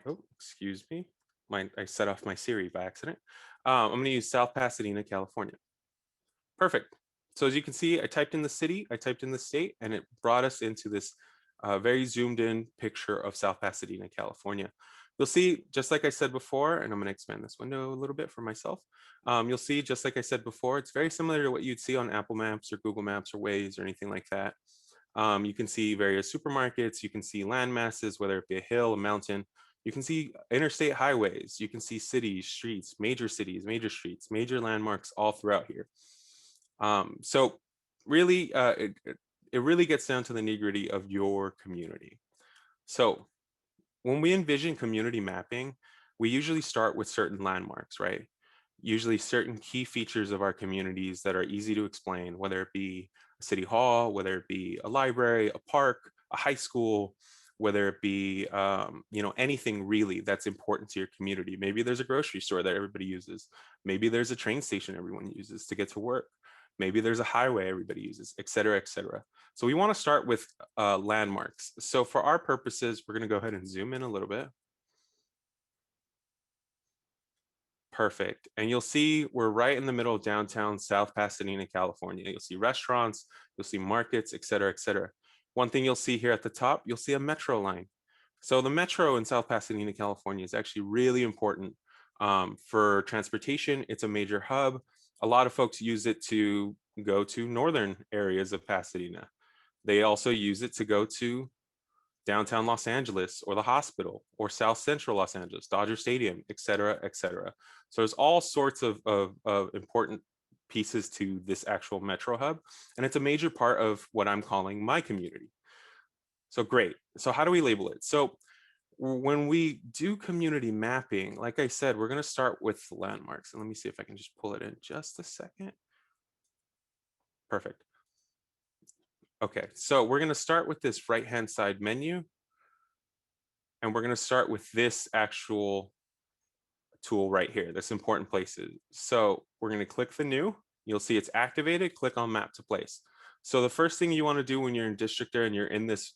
Oh, excuse me. I set off my Siri by accident. I'm going to use South Pasadena, California. Perfect. So as you can see, I typed in the city, I typed in the state, and it brought us into this very zoomed in picture of South Pasadena, California. You'll see, just like I said before, and I'm going to expand this window a little bit for myself. You'll see, just like I said before, it's very similar to what you'd see on Apple Maps or Google Maps or Waze or anything like that. You can see various supermarkets, you can see land masses, whether it be a hill, a mountain. You can see interstate highways, you can see cities, streets, major streets, major landmarks all throughout here. So really, it really gets down to the nitty-gritty of your community. So when we envision community mapping, we usually start with certain landmarks, right? Usually certain key features of our communities that are easy to explain, whether it be a city hall, whether it be a library, a park, a high school, whether it be anything really that's important to your community. Maybe there's a grocery store that everybody uses. Maybe there's a train station everyone uses to get to work. Maybe there's a highway everybody uses, et cetera, et cetera. So we want to start with landmarks. So for our purposes, we're going to go ahead and zoom in a little bit. Perfect. And you'll see we're right in the middle of downtown South Pasadena, California. You'll see restaurants, you'll see markets, et cetera, et cetera. One thing you'll see here at the top, you'll see a metro line. So the metro in South Pasadena, California is actually really important for transportation. It's a major hub. A lot of folks use it to go to northern areas of Pasadena. They also use it to go to downtown Los Angeles or the hospital or South Central Los Angeles, Dodger Stadium, et cetera, et cetera. So there's all sorts of important pieces to this actual metro hub. And it's a major part of what I'm calling my community. So great. So how do we label it? So when we do community mapping, like I said, we're going to start with landmarks. And let me see if I can just pull it in just a second. Perfect. Okay, so we're going to start with this right-hand side menu. And we're going to start with this actual tool right here, this important places. So we're going to click the new. You'll see it's activated. Click on map to place. So the first thing you want to do when you're in Districtor and you're in this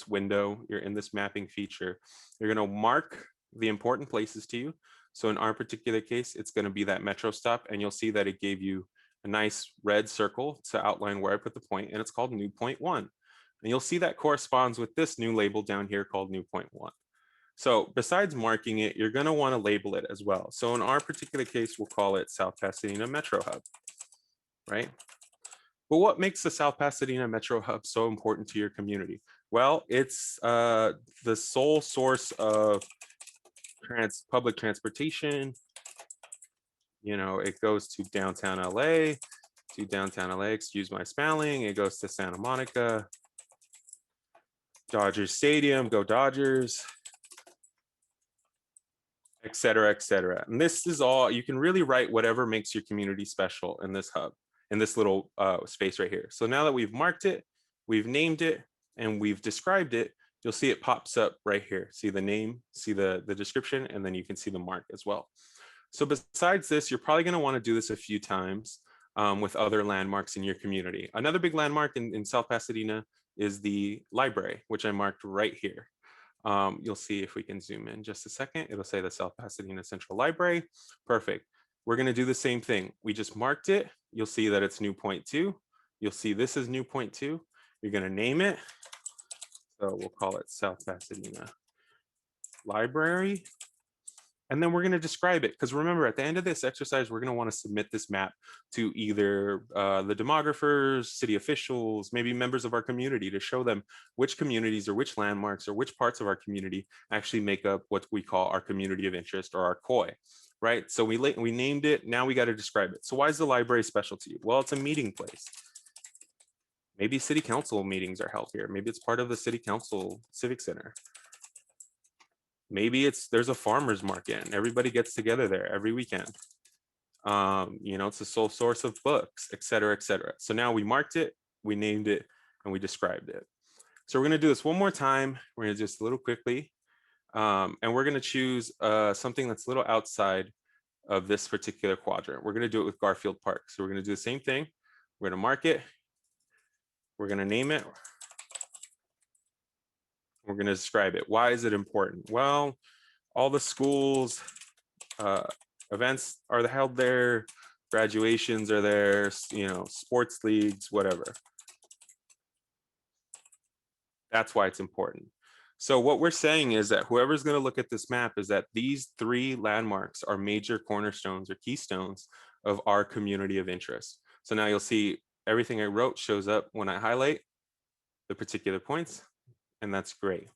window, you're in this mapping feature, you're going to mark the important places to you. So in our particular case, it's going to be that metro stop, and you'll see that it gave you a nice red circle to outline where I put the point, and it's called new point 1. And you'll see that corresponds with this new label down here called new point 1. So besides marking it, you're going to want to label it as well. So in our particular case, we'll call it South Pasadena Metro Hub, right? But what makes the South Pasadena Metro Hub so important to your community? Well, it's the sole source of public transportation. You know, it goes to downtown LA, excuse my spelling. It goes to Santa Monica, Dodger Stadium, go Dodgers, et cetera, et cetera. And this is all, you can really write whatever makes your community special in this hub, in this little space right here. So now that we've marked it, we've named it, and we've described it, you'll see it pops up right here. See the name, see the description, and then you can see the mark as well. So besides this, you're probably gonna wanna do this a few times with other landmarks in your community. Another big landmark in South Pasadena is the library, which I marked right here. You'll see if we can zoom in just a second, it'll say the South Pasadena Central Library. Perfect. We're gonna do the same thing. We just marked it. You'll see that it's new point 2. You'll see this is new point 2. You're gonna name it. So we'll call it South Pasadena Library. And then we're going to describe it, because remember, at the end of this exercise, we're going to want to submit this map to either the demographers, city officials, maybe members of our community, to show them which communities or which landmarks or which parts of our community actually make up what we call our community of interest, or our COI, right? So we named it, now we got to describe it. So why is the library special to you? Well, it's a meeting place. Maybe city council meetings are held here. Maybe it's part of the city council civic center. Maybe there's a farmer's market and everybody gets together there every weekend. You know, it's the sole source of books, et cetera, et cetera. So now we marked it, we named it, and we described it. So we're gonna do this one more time. We're gonna just a little quickly. And we're gonna choose something that's a little outside of this particular quadrant. We're gonna do it with Garfield Park. So we're gonna do the same thing. We're gonna mark it. We're gonna name it. We're going to describe it. Why is it important? Well, all the schools, events are held there, graduations are there, you know, sports leagues, whatever. That's why it's important. So what we're saying is that whoever's going to look at this map is that these 3 landmarks are major cornerstones or keystones of our community of interest. So now you'll see everything I wrote shows up when I highlight the particular points. And that's great.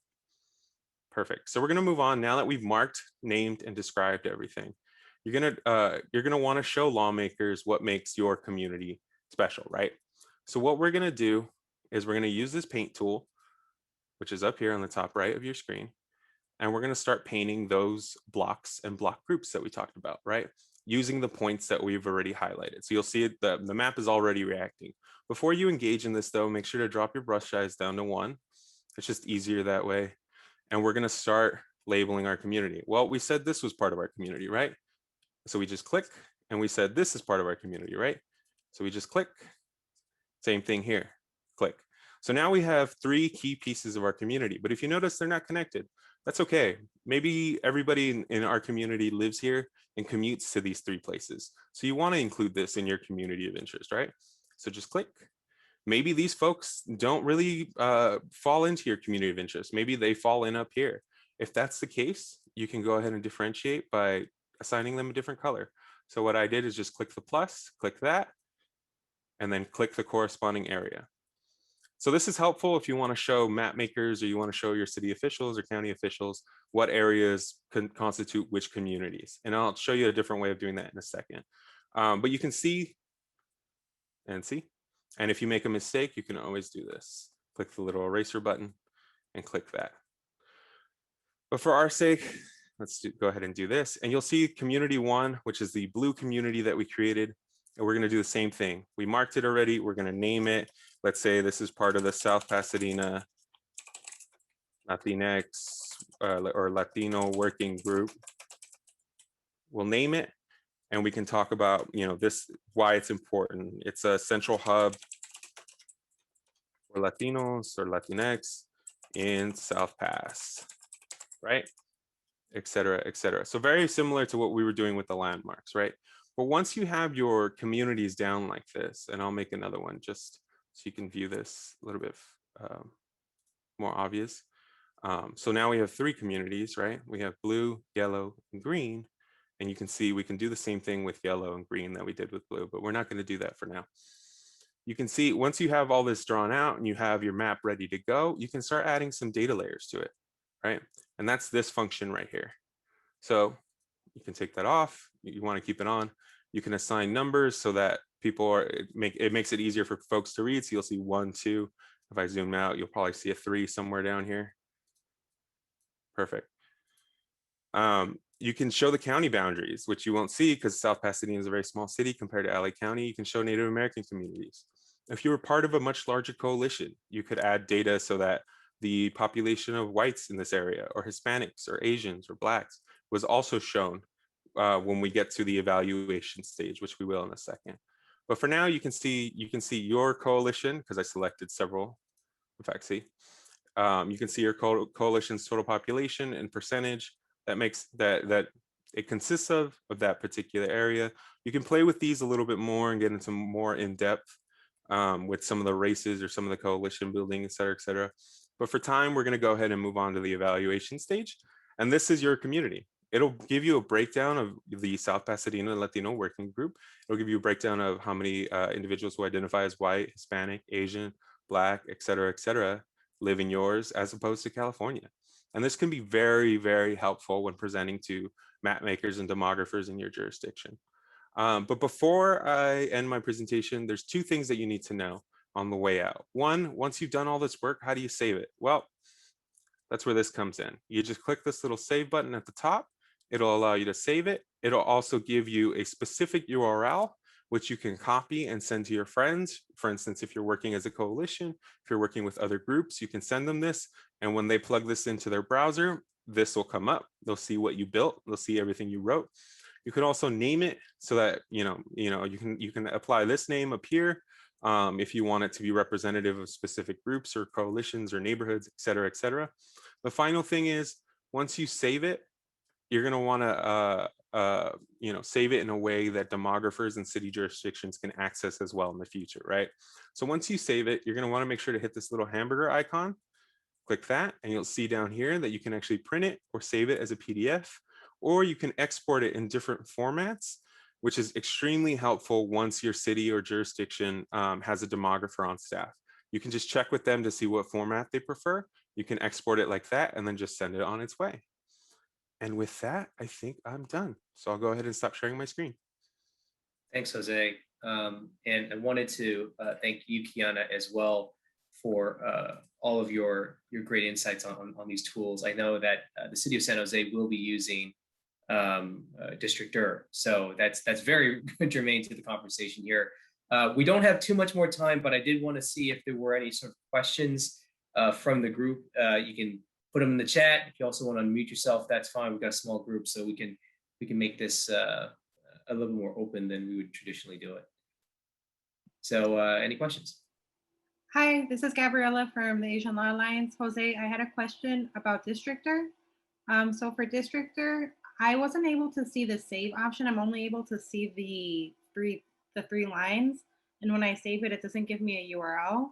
Perfect. So we're going to move on now that we've marked, named, and described everything. You're going to want to show lawmakers what makes your community special, right? So what we're going to do is we're going to use this paint tool, which is up here on the top right of your screen. And we're going to start painting those blocks and block groups that we talked about, right? Using the points that we've already highlighted. So you'll see it, the map is already reacting. Before you engage in this though, make sure to drop your brush size down to 1. It's just easier that way. And we're going to start labeling our community. Well, we said this was part of our community, right? So we just click, and we said this is part of our community, right? So we just click. Same thing here, click. So now we have 3 key pieces of our community, but if you notice they're not connected, that's okay. Maybe everybody in our community lives here and commutes to these 3 places. So you want to include this in your community of interest, right? So just click. Maybe these folks don't really fall into your community of interest. Maybe they fall in up here. If that's the case, you can go ahead and differentiate by assigning them a different color. So what I did is just click the plus, click that, and then click the corresponding area. So this is helpful if you want to show map makers, or you want to show your city officials or county officials what areas can constitute which communities. And I'll show you a different way of doing that in a second. But you can see and see. And if you make a mistake, you can always do this. Click the little eraser button and click that. But for our sake, let's go ahead and do this. And you'll see community 1, which is the blue community that we created. And we're going to do the same thing. We marked it already. We're going to name it. Let's say this is part of the South Pasadena Latinx or Latino working group. We'll name it. And we can talk about, you know, why it's important. It's a central hub for Latinos or Latinx in South Pass, right? Et cetera, et cetera. So very similar to what we were doing with the landmarks, right? But once you have your communities down like this, and I'll make another one just so you can view this a little bit more obvious. So now we have 3 communities, right? We have blue, yellow, and green. And you can see we can do the same thing with yellow and green that we did with blue, but we're not going to do that for now. You can see once you have all this drawn out and you have your map ready to go, you can start adding some data layers to it, right? And that's this function right here. So you can take that off. You want to keep it on. You can assign numbers so that people are, it makes it easier for folks to read. So you'll see 1, 2. If I zoom out, you'll probably see a 3 somewhere down here. Perfect. You can show the county boundaries, which you won't see because South Pasadena is a very small city compared to LA County. You can show Native American communities. If you were part of a much larger coalition, you could add data so that the population of whites in this area, or Hispanics, or Asians, or Blacks, was also shown when we get to the evaluation stage, which we will in a second. But for now, you can see your coalition, because I selected several. In fact, see, you can see your coalition's total population and percentage. That makes that it consists of that particular area. You can play with these a little bit more and get into more in depth with some of the races or some of the coalition building, et cetera, et cetera. But for time, we're going to go ahead and move on to the evaluation stage. And this is your community. It'll give you a breakdown of the South Pasadena Latino Working Group. It'll give you a breakdown of how many individuals who identify as white, Hispanic, Asian, Black, et cetera, live in yours as opposed to California. And this can be very, very helpful when presenting to map makers and demographers in your jurisdiction. But before I end my presentation, there's 2 things that you need to know on the way out. One, once you've done all this work, how do you save it? Well, that's where this comes in. You just click this little save button at the top. It'll allow you to save it. It'll also give you a specific URL, which you can copy and send to your friends. For instance, if you're working as a coalition, if you're working with other groups, you can send them this. And when they plug this into their browser, this will come up. They'll see what you built. They'll see everything you wrote. You can also name it so that you can apply this name up here if you want it to be representative of specific groups or coalitions or neighborhoods, et cetera, et cetera. The final thing is, once you save it, you're going to want to save it in a way that demographers and city jurisdictions can access as well in the future, right? So once you save it, you're going to want to make sure to hit this little hamburger icon. Click that, and you'll see down here that you can actually print it or save it as a PDF, or you can export it in different formats, which is extremely helpful once your city or jurisdiction has a demographer on staff. You can just check with them to see what format they prefer. You can export it like that and then just send it on its way. And with that, I think I'm done. So I'll go ahead and stop sharing my screen. Thanks, Jose. And I wanted to thank you, Kiana, as well for all of your great insights on these tools. I know that the city of San Jose will be using Districter. So that's very germane to the conversation here. We don't have too much more time, but I did want to see if there were any sort of questions from the group. You can put them in the chat. If you also want to unmute yourself, that's fine. We've got a small group, so we can make this a little more open than we would traditionally do it. So any questions? Hi, this is Gabriella from the Asian Law Alliance. Jose, I had a question about Districter. So for Districter, I wasn't able to see the save option. I'm only able to see the three lines. And when I save it, it doesn't give me a URL.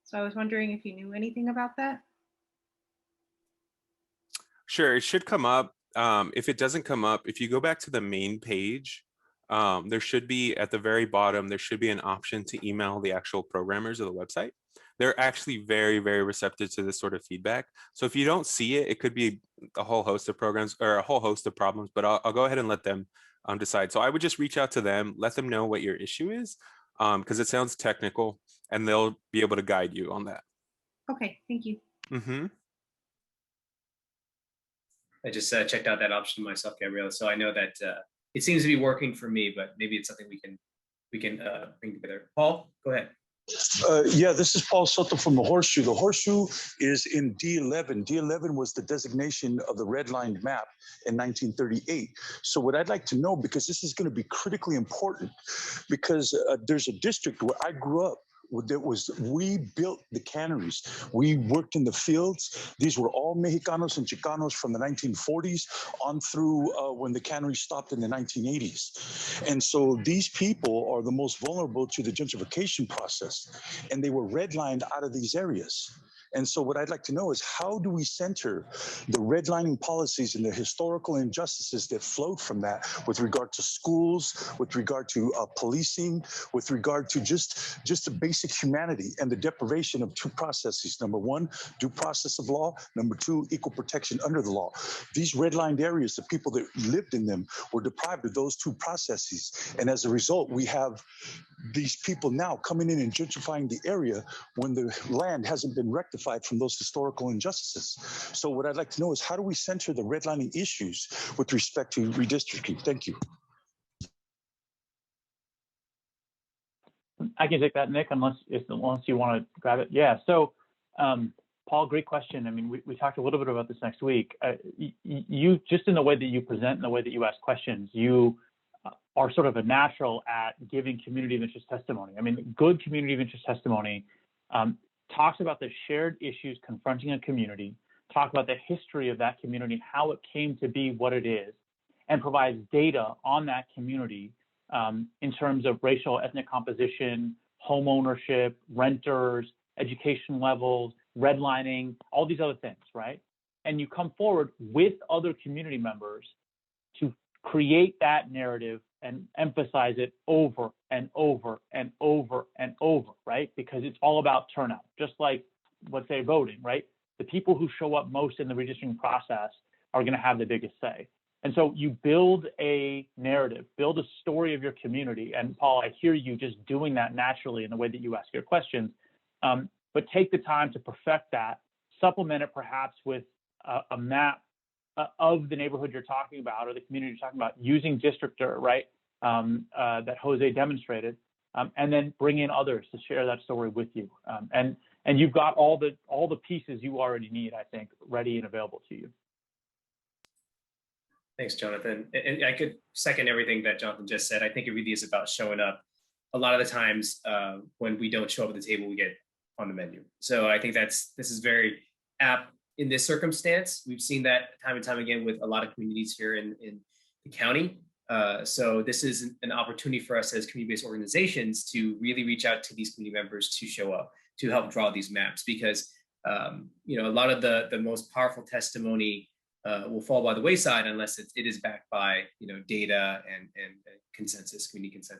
So I was wondering if you knew anything about that. Sure, it should come up. If it doesn't come up, if you go back to the main page, there should be at the very bottom, there should be an option to email the actual programmers of the website. They're actually very, very receptive to this sort of feedback. So if you don't see it, it could be a whole host of programs or a whole host of problems, but I'll go ahead and let them decide. So I would just reach out to them, let them know what your issue is, because it sounds technical, and they'll be able to guide you on that. Okay, thank you. Mm-hmm. I just checked out that option myself, Gabriella. So I know that it seems to be working for me, but maybe it's something we can bring together. Paul, go ahead. Yeah, this is Paul Soto from the Horseshoe. The Horseshoe is in D11. D11 was the designation of the redlined map in 1938. So what I'd like to know, because this is going to be critically important, because there's a district where I grew up we built the canneries. We worked in the fields. These were all Mexicanos and Chicanos from the 1940s on through when the cannery stopped in the 1980s. And so these people are the most vulnerable to the gentrification process, and they were redlined out of these areas. And so what I'd like to know is, how do we center the redlining policies and the historical injustices that flowed from that with regard to schools, with regard to policing, with regard to just the basic humanity and the deprivation of two processes. Number one, due process of law. Number two, equal protection under the law. These redlined areas, the people that lived in them were deprived of those two processes. And as a result, we have these people now coming in and gentrifying the area when the land hasn't been rectified from those historical injustices. So what I'd like to know is, how do we center the redlining issues with respect to redistricting? Thank you. I can take that, Nick, unless you want to grab it. Yeah, so Paul, great question. I mean, we talked a little bit about this next week. You, just in the way that you present and the way that you ask questions, you are sort of a natural at giving community of interest testimony. I mean, good community of interest testimony talks about the shared issues confronting a community, talk about the history of that community, how it came to be what it is, and provides data on that community in terms of racial, ethnic composition, home ownership, renters, education levels, redlining, all these other things, right? And you come forward with other community members to create that narrative and emphasize it over and over and over and over, right? Because it's all about turnout, just like, let's say, voting, right? The people who show up most in the redistricting process are going to have the biggest say. And so you build a narrative, build a story of your community. And Paul, I hear you just doing that naturally in the way that you ask your questions. But take the time to perfect that, supplement it perhaps with a map of the neighborhood you're talking about or the community you're talking about, using Districtor, right, that Jose demonstrated, and then bring in others to share that story with you. And you've got all the pieces you already need, I think, ready and available to you. Thanks, Johnathan. And I could second everything that Johnathan just said. I think it really is about showing up. A lot of the times when we don't show up at the table, we get on the menu. So I think this is very apt in this circumstance. We've seen that time and time again with a lot of communities here in the county. So this is an opportunity for us as community-based organizations to really reach out to these community members to show up, to help draw these maps, because a lot of the most powerful testimony will fall by the wayside unless it is backed by data and consensus, community consensus.